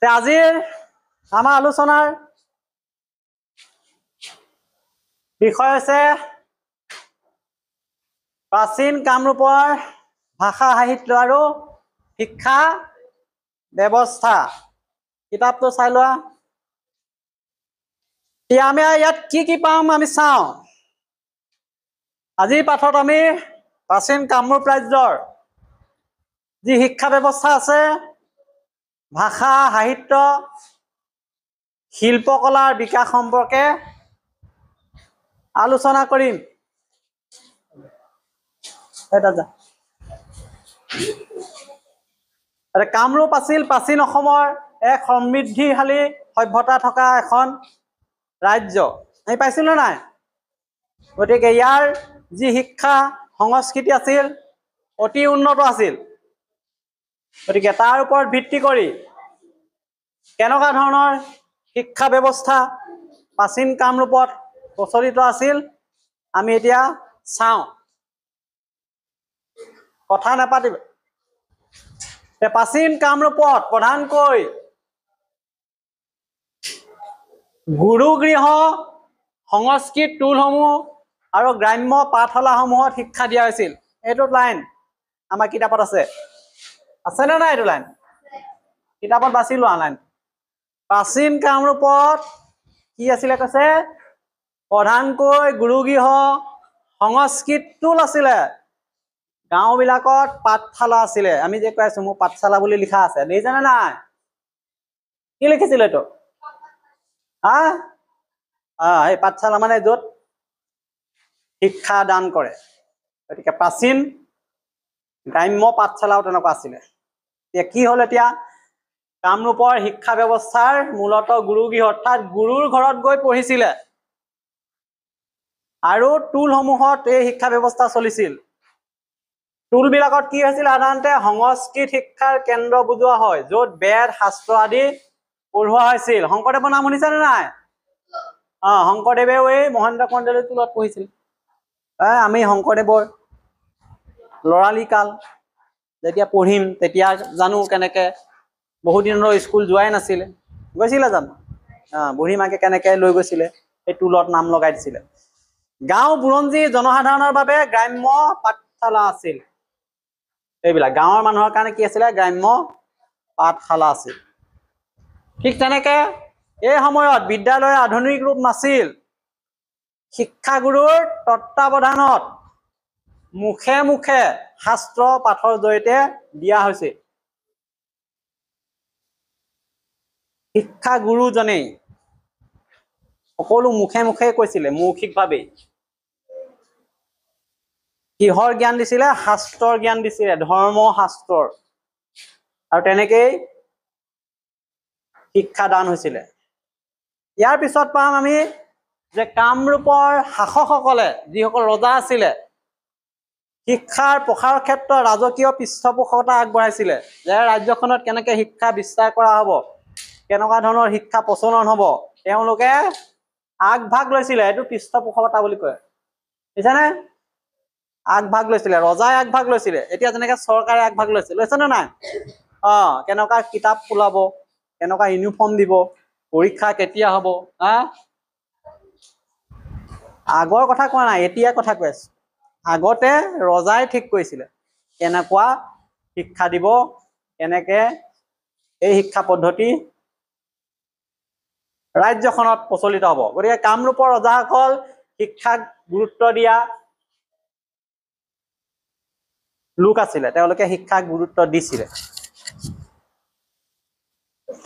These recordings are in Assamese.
আজিৰ আমাৰ আলোচনাৰ বিষয় হৈছে প্ৰাচীন কামৰূপৰ ভাষা সাহিত্য আৰু শিক্ষা ব্যৱস্থা। কিতাপটো চাই লোৱা। আমি ইয়াত কি পাম আমি চাওঁ। আজিৰ পাঠত আমি প্ৰাচীন কামৰূপ ৰাজ্যৰ যি শিক্ষা ব্যৱস্থা আছে, ভাষা সাহিত্য, শিল্পকলাৰ বিকাশ সম্পৰ্কে আলোচনা কৰিম। কামৰূপ আছিল প্ৰাচীন অসমৰ এক সমৃদ্ধিশালী সভ্যতা থকা এখন ৰাজ্য। আমি পাইছিলোঁ নাই? গতিকে ইয়াৰ যি শিক্ষা সংস্কৃতি আছিল অতি উন্নত আছিল। গতিকে তাৰ ওপৰত ভিত্তি কৰি কেনেকুৱা ধৰণৰ শিক্ষা ব্যৱস্থা প্ৰাচীন কামৰূপত প্ৰচলিত আছিল আমি এতিয়া চাওঁ। কথা নাপাতিব। প্ৰাচীন কামৰূপত প্ৰধানকৈ গুৰুগৃহ, সংস্কৃত টোলসমূহ আৰু গ্ৰাম্য পাঠশালাসমূহত শিক্ষা দিয়া হৈছিল। এইটো লাইন আমাৰ কিতাপত আছে। আছেনে নাই এইটো লাইন? কিতাপত বাছি লোৱা লাইন। প্ৰাচীন কামৰূপত কি আছিলে কৈছে? প্ৰধানকৈ গুৰুগৃহ, সংস্কৃত টোল আছিলে। গাঁওবিলাকত পাঠশালা আছিলে। আমি যে কৈ আছো মোৰ পাঠশালা বুলি লিখা আছে, দেখিছেনে নাই? কি লিখিছিল এইটো? এই পাঠশালা মানে য'ত শিক্ষা দান কৰে। গতিকে প্ৰাচীন গ্ৰাম্য পাঠশালাও তেনেকুৱা আছিলে। এতিয়া কি হ'ল? এতিয়া কামৰূপৰ শিক্ষা ব্যৱস্থাৰ মূলতঃ গুৰুগৃহ অৰ্থাৎ গুৰুৰ ঘৰত গৈ পঢ়িছিলে আৰু টোলসমূহত এই শিক্ষা ব্যৱস্থা চলিছিল। টোলবিলাকত কি হৈছিল? সাধাৰণতে সংস্কৃত শিক্ষাৰ কেন্দ্ৰ বুজোৱা হয়, য'ত বেদ শাস্ত্ৰ আদি পঢ়োৱা হৈছিল। শংকৰদেৱৰ নাম শুনিছেনে নাই? শংকৰদেৱেও এই মহেন্দ্ৰ কন্দলীৰ টোলত পঢ়িছিল। আমি শংকৰদেৱৰ ল'ৰালি কাল যেতিয়া পঢ়িম তেতিয়া জানো কেনেকে, বহুত দিনৰ স্কুল যোৱাই নাছিলে, গৈছিলে জানো? বুঢ়ী মাকে কেনেকে লৈ গৈছিলে, এই টোলত নাম লগাই দিছিলে। গাঁও বুৰঞ্জী জনসাধাৰণৰ বাবে গ্ৰাম্য পাঠশালা আছিল। এইবিলাক গাঁৱৰ মানুহৰ কাৰণে কি আছিলে? গ্ৰাম্য পাঠশালা আছিল। ঠিক তেনেকে এই সময়ত বিদ্যালয়ৰ আধুনিক ৰূপ নাছিল। শিক্ষাগুৰুৰ তত্বাৱধানত মুখে মুখে শাস্ত্ৰ পাঠৰ জৰিয়তে দিয়া হৈছিল। শিক্ষাগুৰুজনেই সকলো মুখে মুখে কৈছিলে, মৌখিকভাৱেই। কিহৰ জ্ঞান দিছিলে? শাস্ত্ৰৰ জ্ঞান দিছিলে, ধৰ্ম শাস্ত্ৰৰ। আৰু তেনেকেই শিক্ষাদান হৈছিলে। ইয়াৰ পিছত পাম আমি যে কামৰূপৰ শাসকসকলে, যিসকল ৰজা আছিলে, শিক্ষাৰ প্ৰসাৰৰ ক্ষেত্ৰত ৰাজকীয় পৃষ্ঠপোষকতা আগবঢ়াইছিলে। যে ৰাজ্যখনত কেনেকে শিক্ষা বিস্তাৰ কৰা হ'ব, কেনেকুৱা ধৰণৰ শিক্ষা প্ৰচলন হ'ব, তেওঁলোকে আগভাগ লৈছিলে। এইটো পৃষ্ঠপোষকতা বুলি কয়, বুজিছানে? আগভাগ লৈছিলে, ৰজাই আগভাগ লৈছিলে। এতিয়া যেনেকে চৰকাৰে আগভাগ লৈছেনে নাই? কেনেকুৱা কিতাপ ওলাব, কেনেকুৱা ইউনিফৰ্ম দিব, পৰীক্ষা কেতিয়া হ'ব, আগৰ কথা কোৱা নাই, এতিয়াৰ কথা কৈ আছো। আগতে ৰজাই ঠিক কৰিছিলে কেনেকুৱা শিক্ষা দিব, কেনেকে এই শিক্ষা পদ্ধতি ৰাজ্যখনত প্ৰচলিত হ'ব। গতিকে কামৰূপৰ ৰজাসকল শিক্ষাক গুৰুত্ব দিয়া লোক আছিলে। তেওঁলোকে শিক্ষাক গুৰুত্ব দিছিলে।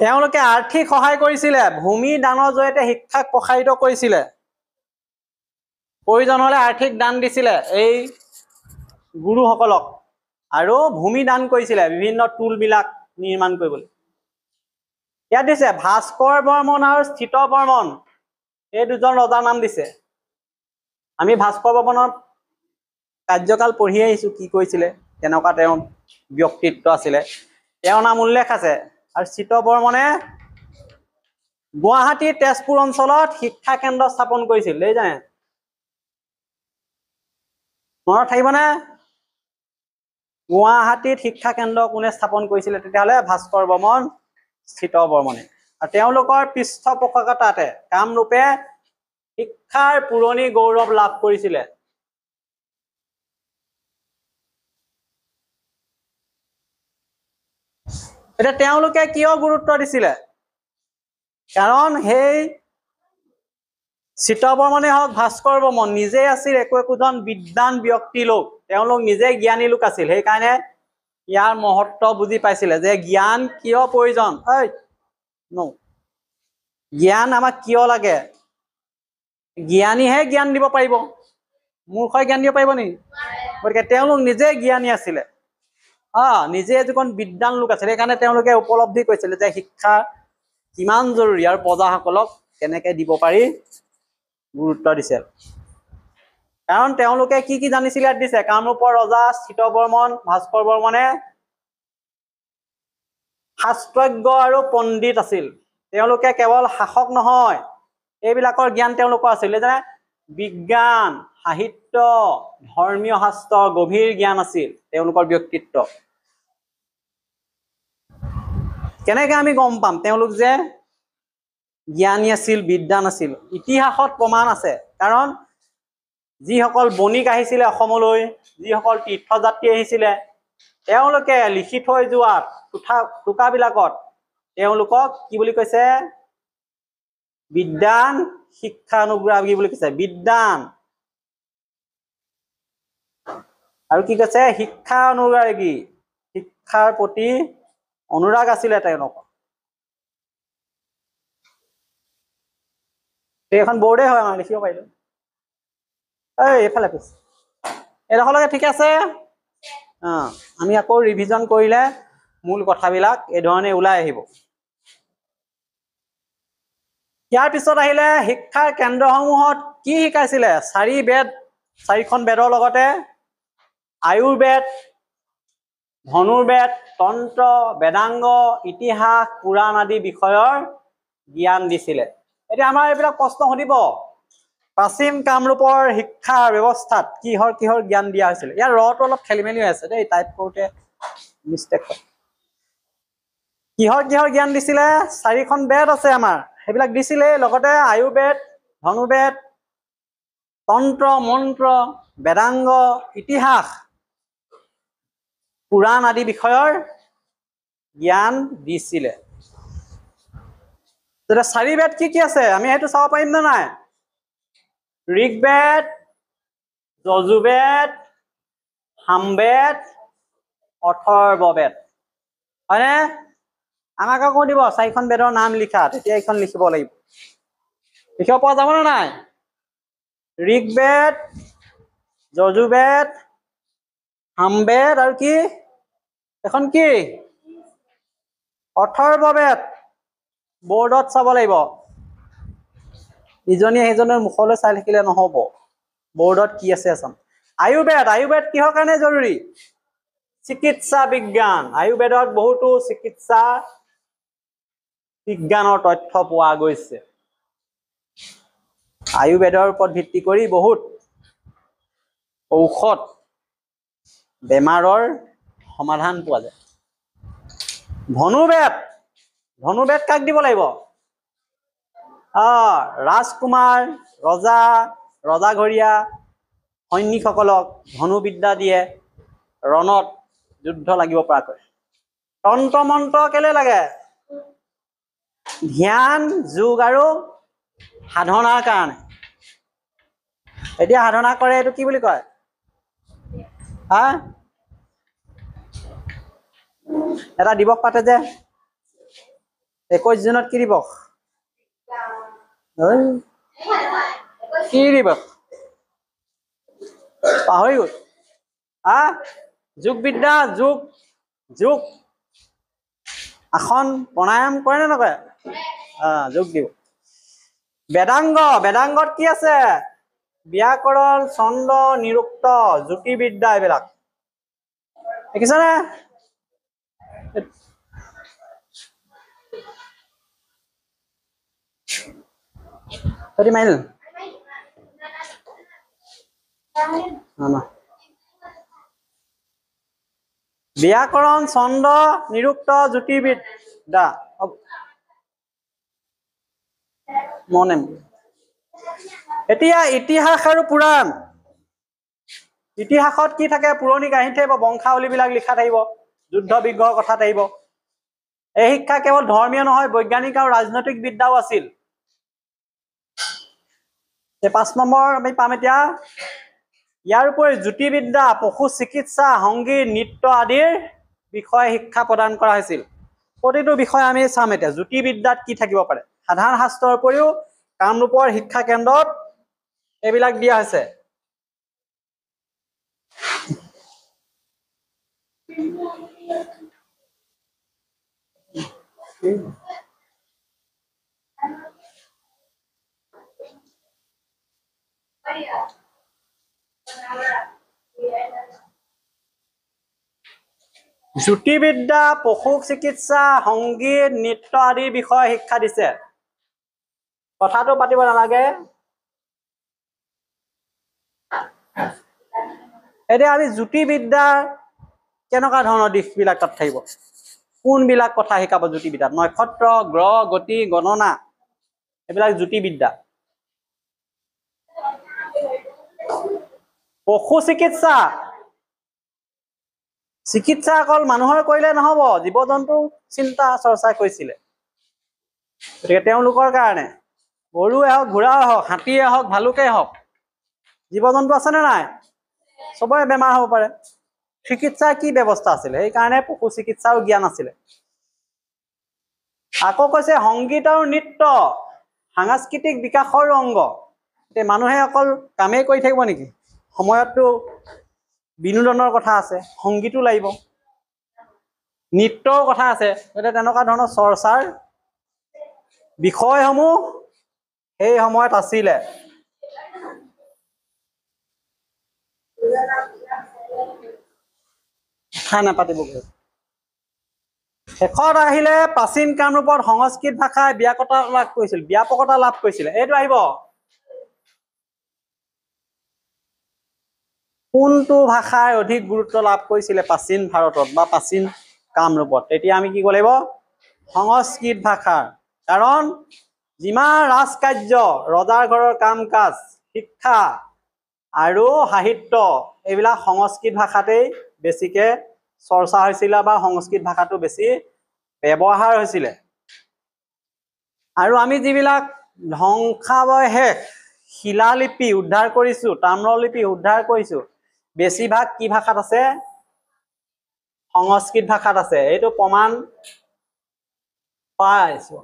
তেওঁলোকে আৰ্থিক সহায় কৰিছিলে, ভূমি দানৰ জৰিয়তে শিক্ষাক প্ৰসাৰিত কৰিছিলে। প্ৰয়োজন হলে আৰ্থিক দান দিছিলে এই গুৰুসকলক, আৰু ভূমি দান কৰিছিলে বিভিন্ন টোলবিলাক নিৰ্মাণ কৰিবলৈ। ইয়াত দিছে ভাস্কৰ বৰ্মন আৰু স্থিত বৰ্মন, এই দুজন ৰজাৰ নাম দিছে। আমি ভাস্কৰ বৰ্মনৰ কাৰ্যকাল পঢ়ি আহিছো, কি কৰিছিলে, কেনেকুৱা তেওঁৰ ব্যক্তিত্ব আছিলে, তেওঁৰ নাম উল্লেখ আছে। আৰু স্থিত বৰ্মনে গুৱাহাটী তেজপুৰ অঞ্চলত শিক্ষা কেন্দ্ৰ স্থাপন কৰিছিল। দেই মনত থাকিবনে? গুৱাহাটীত শিক্ষা কেন্দ্ৰ কোনে স্থাপন কৰিছিলে তেতিয়াহ'লে ভাস্কৰ বৰ্মন স্থিত বৰ্মনে আৰু তেওঁলোকৰ পৃষ্ঠপোষকতাতে কামৰূপে শিক্ষাৰ পুৰণি গৌৰৱ লাভ কৰিছিলে এটা তেওঁলোকে কিয় গুৰুত্ব দিছিলে কাৰণ সেই চিত বৰ্মনে হওক ভাস্কৰ বৰ্মন নিজে আছিল একোজন বিদ্বান ব্যক্তি লোক তেওঁলোক নিজে জ্ঞানী লোক আছিল সেইকাৰণে ইয়াৰ মহত্ব বুজি পাইছিলে যে জ্ঞান কিয় প্ৰয়োজন জ্ঞান আমাক কিয় লাগে জ্ঞানীহে জ্ঞান দিব পাৰিব মূৰ্খই জ্ঞান দিব পাৰিব নেকি গতিকে তেওঁলোক নিজে জ্ঞানী আছিলে নিজে এজন বিদ্বান লোক আছিলে সেইকাৰণে তেওঁলোকে উপলব্ধি কৰিছিলে যে শিক্ষা কিমান জৰুৰী আৰু প্ৰজাসকলক কেনেকে দিব পাৰি গুৰুত্ব দিছিল কাৰণ তেওঁলোকে কি কি জানিছিল ইয়াত দিছে কামৰূপৰ ৰজা স্থিত বৰ্মন ভাস্কৰ বৰ্মনে শাস্ত্ৰজ্ঞ আৰু পণ্ডিত আছিল তেওঁলোকে কেৱল শাসক নহয় এইবিলাকৰ জ্ঞান তেওঁলোকৰ আছিল যে বিজ্ঞান সাহিত্য ধৰ্মীয় শাস্ত্ৰ গভীৰ জ্ঞান আছিল তেওঁলোকৰ ব্যক্তিত্ব কেনেকৈ আমি গম পাম তেওঁলোক যে জ্ঞানী আছিল বিদ্বান আছিল ইতিহাসত প্ৰমাণ আছে কাৰণ যিসকল বণিক আহিছিলে অসমলৈ যিসকল তীৰ্থযাত্ৰী আহিছিলে তেওঁলোকে লিখি থৈ যোৱা টোকাবিলাকত তেওঁলোকক কি বুলি কৈছে বিদ্বান শিক্ষানুগ্ৰাহী বুলি কৈছে বিদ্বান আৰু কি কৈছে শিক্ষা অনুৰাগী শিক্ষাৰ প্ৰতি অনুৰাগ আছিলে তেওঁলোকৰ এইখন বৰ্ডে হয় আমাৰ লিখিব পাৰিলো এইফালে পিছ এইডোখৰলৈকে ঠিক আছে আমি আকৌ ৰিভিজন কৰিলে মূল কথাবিলাক এই ধৰণে ওলাই আহিব ইয়াৰ পিছত আহিলে শিক্ষাৰ কেন্দ্ৰসমূহত কি শিকাইছিলে চাৰিখন বেদৰ লগতে আয়ুৰ্বেদ ধনুৰ্বেদ তন্ত্ৰ বেদাংগ ইতিহাস পুৰাণ আদি বিষয়ৰ জ্ঞান দিছিলে এতিয়া আমাৰ এইবিলাক প্ৰশ্ন সুধিব প্ৰাচীন কামৰূপৰ শিক্ষা ব্যৱস্থাত কিহৰ জ্ঞান দিয়া হৈছিল ইয়াৰ ৰটো অলপ খেলি মেলি হৈ আছে দেই টাইপ কৰোঁতে মিষ্টেক হয় কিহৰ জ্ঞান দিছিলে চাৰিখন বেদ আছে আমাৰ সেইবিলাক দিছিলে লগতে আয়ুৰ্বেদ ধনুৰ্বেদ তন্ত্ৰ মন্ত্ৰ বেদাংগ ইতিহাস পুৰাণ আদি বিষয়ৰ জ্ঞান দিছিলে চাৰি বেদ কি আছে আমি সেইটো চাব পাৰিম নে নাই ঋগ্বেদ যজুৰ্বেদ সামবেদ অথৰ্ববেদ হয়নে আমাক আকৌ দিব চাৰিখন বেদৰ নাম লিখা তেতিয়া এইখন লিখিব লাগিব লিখিব পৰা যাব নে নাই ঋগ্বেদ যজুৰ্বেদ সামবেদ আৰু কি এখন কি অথৰ্ববেদ বৰ্ডত চাব লাগিব ইজনীয়ে সিজনৰ মুখলৈ চাই থাকিলে নহব বৰ্ডত কি আছে চাম আয়ুৰ্বেদ কিহৰ কাৰণে জৰুৰী চিকিৎসা বিজ্ঞান আয়ুৰ্বেদত বহুতো চিকিৎসা বিজ্ঞানৰ তথ্য পোৱা গৈছে আয়ুৰ্বেদৰ ওপৰত ভিত্তি কৰি বহুত ঔষধ বেমাৰৰ সমাধান পোৱা যায় ধনুৰ্বেদ কাক দিব লাগিব ৰাজকুমাৰ ৰজাঘৰীয়া সৈনিকসকলক ধনুবিদ্যা দিয়ে ৰণত যুদ্ধ লাগিব পৰাকৈ তন্ত্ৰ মন্ত্ৰ কেলে লাগে ধ্যান যোগ আৰু সাধনাৰ কাৰণে এতিয়া সাধনা কৰে এইটো কি বুলি কয় এটা দিৱস পাতে যে 21 জুনত কি দিৱস কি দিৱস পাহৰি গল যোগ বিদ্যা যোগ আসন প্ৰণায়াম কৰে নে নকৰে যোগ দিব বেদাংগত কি আছে ব্যাকৰণ ছন্দ নিৰুক্ত জ্যোতিৰ্বিদ্যা এইবিলাক দেখিছানে মাইল ব্যাকৰণ ছন্দ নিৰুক্ত জ্যোতিৰ্বিদ্যা মনে এতিয়া ইতিহাস আৰু পুৰাণ ইতিহাসত কি থাকে পুৰণি কাহিনী থাকিব বংশাৱলীবিলাক লিখা থাকিব যুদ্ধ বিগ্ৰহৰ কথা থাকিব এই শিক্ষা কেৱল ধৰ্মীয় নহয় বৈজ্ঞানিক আৰু ৰাজনৈতিক বিদ্যাও আছিল 5 নম্বৰ আমি পাম এতিয়া ইয়াৰ উপৰি জ্যোতিৰ্বিদ্যা পশু চিকিৎসা সংগীত নৃত্য আদিৰ বিষয়ে শিক্ষা প্ৰদান কৰা হৈছিল প্ৰতিটো বিষয় আমি চাম এতিয়া জ্যোতিৰ্বিদ্যাত কি থাকিব পাৰে সাধাৰণ শাস্ত্ৰৰ উপৰিও কামৰূপৰ শিক্ষা কেন্দ্ৰত এইবিলাক দিয়া হৈছে জ্যোতিৰ্বিদ্যা পশু চিকিৎসা সংগীত নৃত্য আদিৰ বিষয়ে শিক্ষা দিছে কথাটো পাতিব নালাগে এতিয়া আমি জ্যোতিৰ্বিদ্যাৰ কেনেকুৱা ধৰণৰ দিশবিলাক তাত থাকিব কোনবিলাক কথা শিকাব জ্যোতিৰ্বিদ্যাত নক্ষত্ৰ গ্ৰহ গতি গণনা এইবিলাক জ্যোতিৰ্বিদ্যা পশু চিকিৎসা চিকিৎসা অকল মানুহৰ কৰিলে নহব জীৱ জন্তু চিন্তা চৰ্চা কৰিছিলে গতিকে তেওঁলোকৰ কাৰণে গৰুৱে হওক ঘোঁৰাই হওক হাতীয়ে হওক ভালুকেই হওক জীৱ জন্তু আছেনে নাই চবৰে বেমাৰ হ'ব পাৰে চিকিৎসাৰ কি ব্যৱস্থা আছিলে সেইকাৰণে পশু চিকিৎসাৰো জ্ঞান আছিলে আকৌ কৈছে সংগীত আৰু নৃত্য সাংস্কৃতিক বিকাশৰ অংগ মানুহে অকল কামেই কৰি থাকিব নেকি সময়ততো বিনোদনৰ কথা আছে সংগীতো লাগিব নৃত্যৰ কথা আছে গতিকে তেনেকুৱা ধৰণৰ চৰ্চাৰ বিষয়সমূহ সেই সময়ত আছিলে নাপাতিব শেষত আহিলে প্ৰাচীন কামৰূপত সংস্কৃত ভাষাই ব্যাপকতা লাভ কৰিছিল এইটো আহিব কোনটো ভাষাই অধিক গুৰুত্ব লাভ কৰিছিলে প্ৰাচীন ভাৰতত বা প্ৰাচীন কামৰূপত তেতিয়া আমি কি কৰিব লাগিব সংস্কৃত ভাষা কাৰণ যিমান ৰাজকাৰ্য ৰজাৰ ঘৰৰ কাম কাজ শিক্ষা আৰু সাহিত্য এইবিলাক সংস্কৃত ভাষাতেই বেছিকে চৰ্চা হৈছিল বা সংস্কৃত ভাষাটো বেছি ব্যৱহাৰ হৈছিল আৰু আমি যিবিলাক ধ্বংসাৱশেষ শিলালিপি উদ্ধাৰ কৰিছো তাম্ৰলিপি উদ্ধাৰ কৰিছো বেছিভাগ কি ভাষাত আছে সংস্কৃত ভাষাত আছে এইটো প্ৰমাণ পাইছো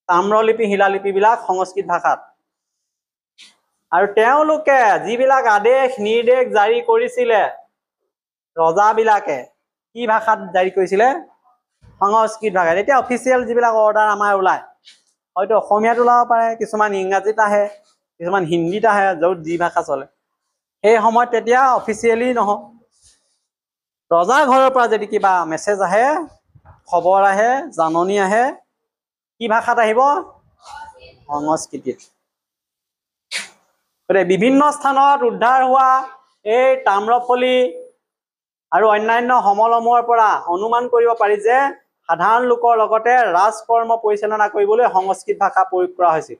তাম্ৰলিপি শিলালিপি বিলাক সংস্কৃত ভাষাত আৰু তেওঁলোকে যিবিলাক আদেশ নিৰ্দেশ জাৰি কৰিছিলে ৰজাবিলাকে কি ভাষাত জাৰি কৰিছিলে সংস্কৃত ভাষাত এতিয়া অফিচিয়েল যিবিলাক অৰ্ডাৰ আমাৰ ওলায় হয়তো অসমীয়াত ওলাব পাৰে কিছুমান ইংৰাজীত আহে কিছুমান হিন্দীত আহে য'ত যি ভাষা চলে সেই সময়ত তেতিয়া অফিচিয়েলি নহয় ৰজা ঘৰৰ পৰা যদি কিবা মেছেজ আহে খবৰ আহে জাননী আহে কি ভাষাত আহিব সংস্কৃতিত বিভিন্ন স্থানত উদ্ধাৰ হোৱা এই তাম্ৰফলি আৰু অন্যান্য সমলসমূহৰ পৰা অনুমান কৰিব পাৰি যে সাধাৰণ লোকৰ লগতে ৰাজকৰ্ম পৰিচালনা কৰিবলৈ সংস্কৃত ভাষা প্ৰয়োগ কৰা হৈছিল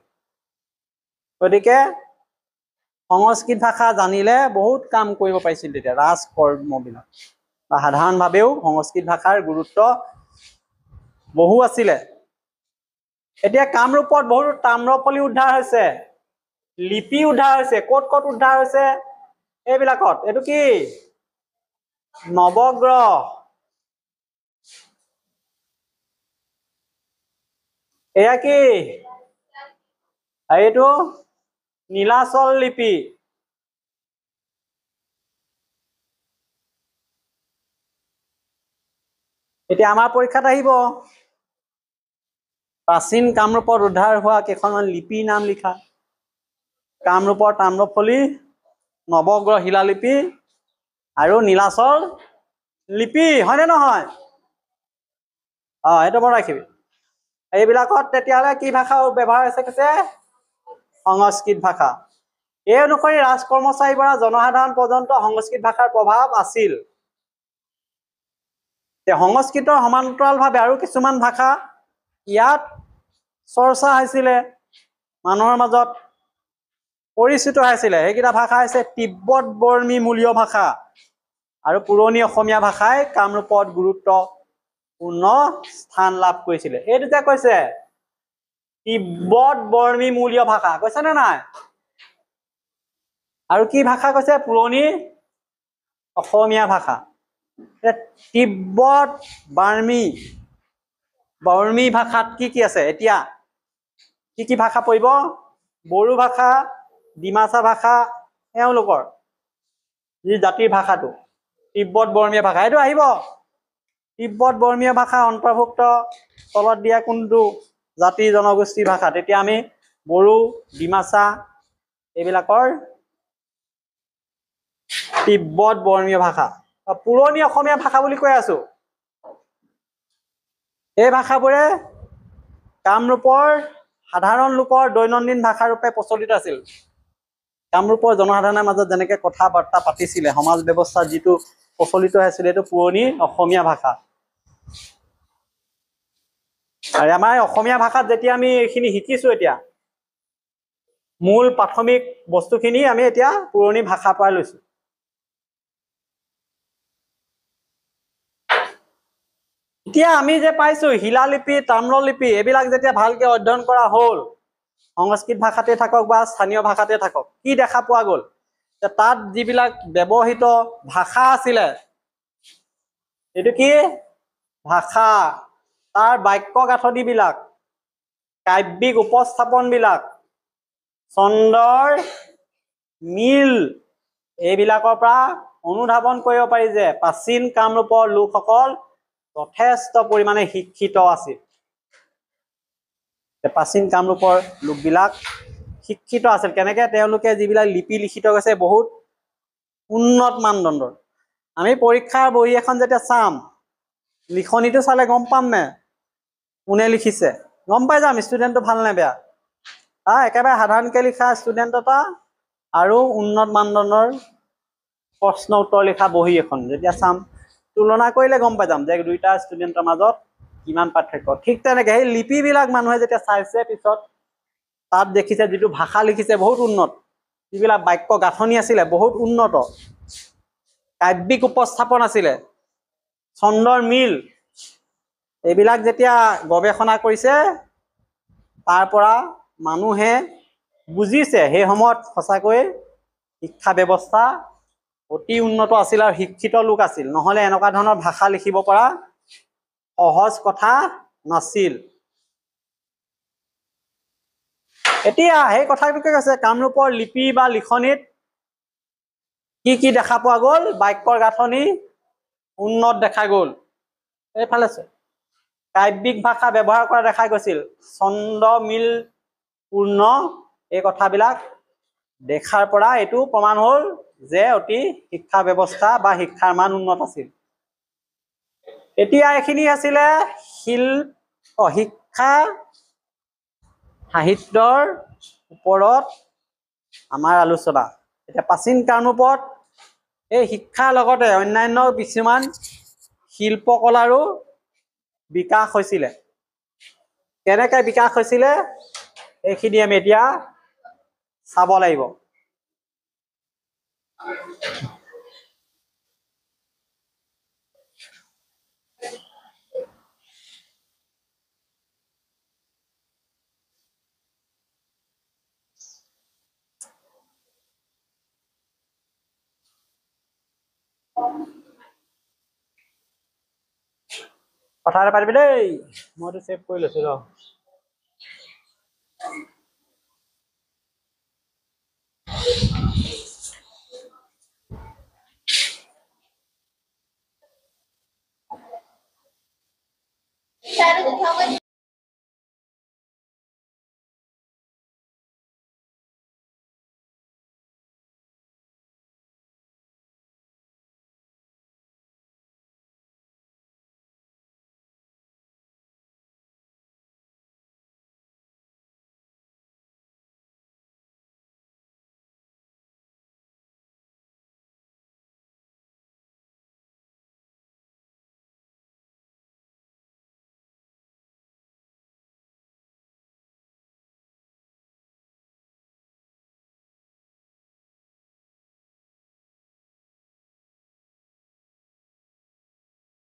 গতিকে সংস্কৃত ভাষা জানিলে বহুত কাম কৰিব পাৰিছিল তেতিয়া ৰাজকৰ্মবিলাক বা সাধাৰণভাৱেও সংস্কৃত ভাষাৰ গুৰুত্ব বহু আছিলে এতিয়া কামৰূপত বহুত তাম্ৰফলি উদ্ধাৰ হৈছে লিপি উদ্ধাৰ হৈছে ক'ত উদ্ধাৰ হৈছে এইবিলাকত এইটো কি নৱগ্ৰহ এয়া কি এইটো নীলাচল লিপি এতিয়া আমাৰ পৰীক্ষাত আহিব প্ৰাচীন কামৰূপত উদ্ধাৰ হোৱা কেইখনমান লিপিৰ নাম লিখা কামৰূপৰ তাম্ৰফলি নৱগ্ৰহ শিলালিপি আৰু নীলাচল লিপি হয়নে নহয় এইটো মনত ৰাখিবি এইবিলাকত তেতিয়াহ'লে কি ভাষা ব্যৱহাৰ হৈছে কৈছে সংস্কৃত ভাষা এই অনুসৰি ৰাজ কৰ্মচাৰীৰ পৰা জনসাধাৰণ পৰ্যন্ত সংস্কৃত ভাষাৰ প্ৰভাৱ আছিল সংস্কৃতৰ সমান্তৰালভাৱে আৰু কিছুমান ভাষা ইয়াত চৰ্চা হৈছিলে, মানুহৰ মাজত পৰিচিত হৈছিলে। সেইকেইটা ভাষা হৈছে তিব্বত বৰ্মী মূলীয় ভাষা আৰু পুৰণি অসমীয়া ভাষাই কামৰূপত গুৰুত্বপূৰ্ণ স্থান লাভ কৰিছিলে। এইটো যে কৈছে তিব্বত বৰ্মী মূলীয় ভাষা, কৈছে নে নাই? আৰু কি ভাষা কৈছে? পুৰণি অসমীয়া ভাষা। তিব্বত বৰ্মী ভাষাত কি কি আছে? এতিয়া কি কি ভাষা পৰিব? বড়ো ভাষা, ডিমাচা ভাষা, এওঁলোকৰ যি জাতিৰ ভাষাটো তিব্বত বৰ্মীয় ভাষা, এইটো আহিব। তিব্বত বৰ্মীয় ভাষা অন্তৰ্ভুক্ত তলত দিয়া কোনটো জাতি জনগোষ্ঠীৰ ভাষা? তেতিয়া আমি বড়ো, ডিমাচা এইবিলাকৰ তিব্বত বৰ্মীয় ভাষা। পুৰণি অসমীয়া ভাষা বুলি কৈ আছো। এই ভাষাবোৰে কামৰূপৰ সাধাৰণ লোকৰ দৈনন্দিন ভাষা ৰূপে প্ৰচলিত আছিল। কামৰূপৰ জনসাধাৰণৰ মাজত যেনেকে কথা বাৰ্তা পাতিছিলে, সমাজ ব্যৱস্থা যিটো প্ৰচলিত হৈছিলে, এইটো পুৰণি অসমীয়া ভাষা। আৰু আমাৰ অসমীয়া ভাষাত যেতিয়া আমি এইখিনি শিকিছো, এতিয়া মূল প্ৰাথমিক বস্তুখিনি আমি এতিয়া পুৰণি ভাষাৰ পৰা লৈছো। এতিয়া আমি যে পাইছো শিলালিপি, তাম্ৰলিপি, এইবিলাক যেতিয়া ভালকে অধ্যয়ন কৰা হ'ল, সংস্কৃত ভাষাতে থাকক বা স্থানীয় ভাষাতে থাকক, কি দেখা পোৱা গ'ল? তাত যিবিলাক ব্যৱহৃত ভাষা আছিলে, এইটো কি ভাষা, তাৰ বাক্য গাঁথনিবিলাক, কাব্যিক উপস্থাপন বিলাক, ছন্দৰ মিল, এইবিলাকৰ পৰা অনুধাৱন কৰিব পাৰি যে প্ৰাচীন কামৰূপৰ লোকসকল যথেষ্ট পৰিমাণে শিক্ষিত আছিল। প্ৰাচীন কামৰূপৰ লোকবিলাক শিক্ষিত আছিল। কেনেকে? তেওঁলোকে যিবিলাক লিপি লিখিত গৈছে বহুত উন্নত মানদণ্ডৰ। আমি পৰীক্ষাৰ বহী এখন যেতিয়া চাম, লিখনিটো চালে গম পাম নে কোনে লিখিছে? গম পাই যাম ষ্টুডেণ্টটো ভাল নে বেয়া। একেবাৰে সাধাৰণকে লিখা ষ্টুডেণ্ট এটা আৰু উন্নত মানদণ্ডৰ প্ৰশ্ন উত্তৰ লিখা বহী এখন যেতিয়া চাম, তুলনা কৰিলে গম পাই যাম যে দুইটা ষ্টুডেণ্টৰ মাজত কিমান পাৰ্থক্য। ঠিক তেনেকে সেই লিপিবিলাক মানুহে যেতিয়া চাইছে, পিছত তাত দেখিছে যিটো ভাষা লিখিছে বহুত উন্নত, যিবিলাক বাক্য গাঁথনি আছিলে বহুত উন্নত, কাব্যিক উপস্থাপন আছিলে, ছন্দৰ মিল, এইবিলাক যেতিয়া গৱেষণা কৰিছে, তাৰ পৰা মানুহে বুজিছে সেই সময়ত সঁচাকৈ শিক্ষা ব্যৱস্থা অতি উন্নত আছিল আৰু শিক্ষিত লোক আছিল। নহলে এনেকুৱা ধৰণৰ ভাষা লিখিব পৰা সহজ কথা নাছিল। এতিয়া সেই কথাটোকে কৈছে, কামৰূপৰ লিপি বা লিখনিত কি কি দেখা পোৱা গ'ল? বাক্যৰ গাঁথনি উন্নত দেখা গ'ল। এইফালে কাব্যিক ভাষা ব্যৱহাৰ কৰা দেখা গৈছিল, ছন্দ মিল পূৰ্ণ, এই কথাবিলাক দেখাৰ পৰা এইটো প্ৰমাণ হ'ল যে অতি শিক্ষা ব্যৱস্থা বা শিক্ষাৰ মান উন্নত আছিল। এতিয়া এইখিনি আছিলে শিক্ষা সাহিত্যৰ ওপৰত আমাৰ আলোচনা। এতিয়া প্ৰাচীন কামৰূপত এই শিক্ষাৰ লগতে অন্যান্য কিছুমান শিল্পকলাৰো বিকাশ হৈছিলে। কেনেকে বিকাশ হৈছিলে এইখিনি আমি এতিয়া চাব লাগিব। কথা এটা পাতিবি দেই, মইতো ছেভ কৰি লৈছো ৰ।